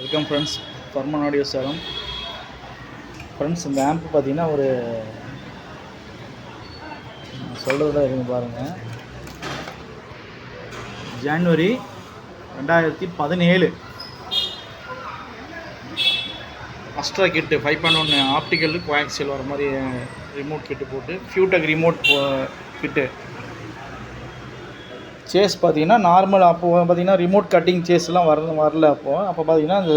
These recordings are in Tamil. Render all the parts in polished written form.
Welcome friends, Furman audio Salem. Friends, இந்த ஆம்ப் பார்த்தீங்கன்னா ஒரு சொல்கிறத இருங்க பாருங்கள். ஜனவரி 2017 அஸ்ட்ரா கிட்டு 5.1 ஆப்டிக்கல் கோஆக்சியல் வர மாதிரி ரிமோட் கிட்டு போட்டு ஃபியூடெக் ரிமோட் கிட்டு. சேஸ் பார்த்தீங்கன்னா நார்மல். அப்போது பார்த்தீங்கன்னா ரிமோட் கட்டிங் சேஸ்லாம் வரல. அப்போ பார்த்தீங்கன்னா இந்த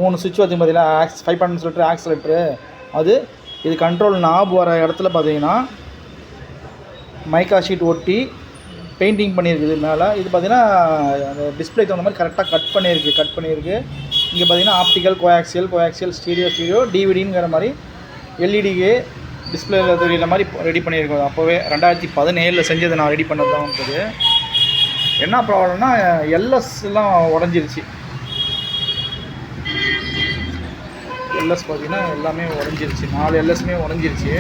3 சுவிட்ச் பார்த்திங்க பார்த்தீங்கன்னா 5.1 லிட்டர் ஆக்சிலேட்டரு. அது இது கண்ட்ரோல் நாப் வர இடத்துல பார்த்தீங்கன்னா மைக்கா ஷீட் ஒட்டி பெயிண்டிங் பண்ணியிருக்குது மேலே. இது பார்த்தீங்கன்னா அந்த டிஸ்பிளேக்கு தகுந்த மாதிரி கரெக்டாக கட் பண்ணியிருக்கு. இங்கே பார்த்தீங்கன்னா ஆப்டிக்கல் கோஆக்சியல் ஸ்டீரியோ டிவிடிங்கிற மாதிரி எல்இடிக்கு டிஸ்பிளேயில் தெரிகிற மாதிரி ரெடி பண்ணியிருக்கோம். அப்போவே 2017 செஞ்சது, நான் ரெடி பண்ணது தான் இருக்குது. என்ன ப்ராப்ளம்னா எல்எஸ்லாம் உடஞ்சிருச்சு. எல்எஸ் பார்த்தீங்கன்னா எல்லாமே உடஞ்சிருச்சு, 4 எல்எஸ்மே உடஞ்சிருச்சு.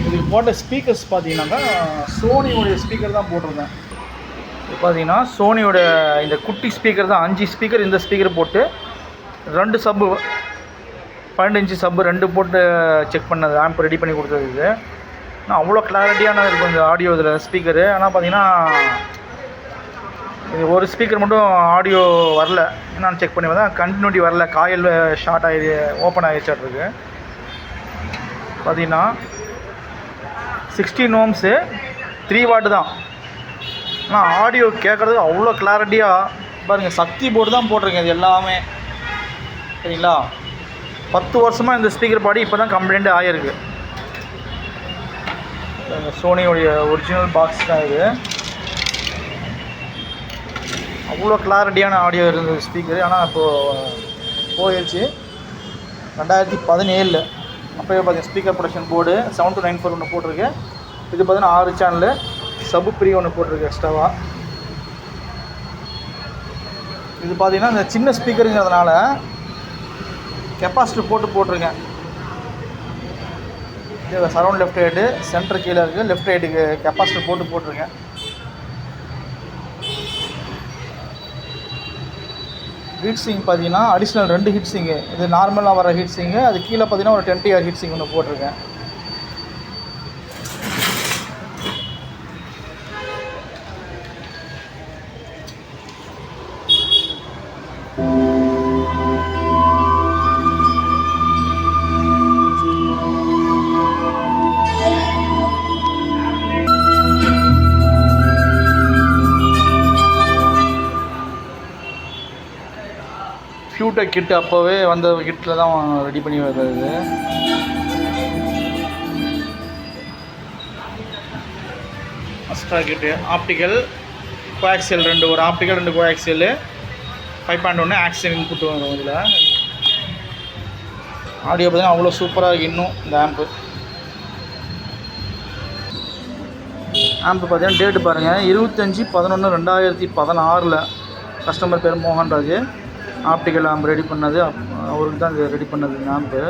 இதுக்கு போட்ட ஸ்பீக்கர்ஸ் பார்த்தீங்கன்னாக்கா சோனியோடைய ஸ்பீக்கர் தான் போட்டிருந்தேன். இப்போ பார்த்தீங்கன்னா சோனியோட இந்த குட்டி ஸ்பீக்கர் தான், 5 ஸ்பீக்கர். இந்த ஸ்பீக்கர் போட்டு 2 சப்பு 12 இன்ச்சு சப்பு 2 போட்டு செக் பண்ணது, ஆம்ப் ரெடி பண்ணி கொடுத்தது. இது ஆனால் அவ்வளோ கிளாரிட்டியான இருக்கும் இந்த ஆடியோ இதில் ஸ்பீக்கரு. ஆனால் பார்த்தீங்கன்னா இது ஒரு ஸ்பீக்கர் மட்டும் ஆடியோ வரல. நான் செக் பண்ணி வந்தேன், கண்டினியூட்டி வரல, காயில் ஷார்ட் ஓப்பன் ஆகிடுச்சாட்ருக்கு. பார்த்தீங்கன்னா 16 ohms 3 watt தான். ஆனால் ஆடியோ கேட்குறது அவ்வளோ கிளாரிட்டியாக பாருங்கள். சக்தி போர்டு தான் போட்டிருக்கேன் இது எல்லாமே, சரிங்களா. 10 வருஷமாக இந்த ஸ்பீக்கர் பாடி இப்போ தான் கம்ப்ளைண்ட் ஆகிருக்கு. சோனியோடைய ஒரிஜினல் பாக்ஸ் தான் இது. அவ்வளோ கிளாரிட்டியான ஆடியோ இருந்தது ஸ்பீக்கர். ஆனால் இப்போது போயிடுச்சு 2017. அப்போயே பார்த்தீங்கன்னா ஸ்பீக்கர் ப்ரொடக்ஷன் போர்டு 7294 ஒன்று போட்டிருக்கு. இது பார்த்தீங்கன்னா 6 சேனலு சப்பு ப்ரீ ஒன்று போட்டிருக்கு எக்ஸ்ட்ராவாக. இது பார்த்தீங்கன்னா இந்த சின்ன ஸ்பீக்கருங்கிறதுனால கெப்பாசிட்டர் போட்டிருக்கேன். இது சரௌண்ட் லெஃப்ட் ஹெட்டு, சென்டர் கீழே இருக்குது. லெஃப்ட் ஹெட்டுக்கு கெப்பாசிட்டர் போட்டிருக்கேன். ஹீட் சிங் பார்த்தீங்கன்னா அடிஷ்னல் 2 ஹீட் சிங்கு. இது நார்மலாக வர ஹீட் சிங்கு. அது கீழே பார்த்தீங்கன்னா ஒரு 10TR ஹீட் சிங் ஒன்று போட்டிருக்கேன். ஃபியூடெக் கிட்டு அப்போவே வந்த கிட்டில் தான் ரெடி பண்ணி வைக்கிறது. அஸ்ட்ரா கிட்டு ஆப்டிக்கல் கோஆக்சியல் 2, ஒரு ஆப்டிக்கல் 2 கோஆக்சியல் 5.1 ஆக்சியல் இன்புட் வரும். இதில் ஆடியோ பார்த்தீங்கன்னா அவ்வளோ சூப்பராக இருக்குது. இன்னும் இந்த ஆம்பு பார்த்தீங்கன்னா டேட்டு பாருங்கள், 25/11/2016. கஸ்டமர் பேர் மோகன்ராஜ். ஆப்டிக்கல் ஆம்ப் ரெடி பண்ணது அவருக்கு தான் இது ரெடி பண்ணது இந்த ஆம்ப்பு.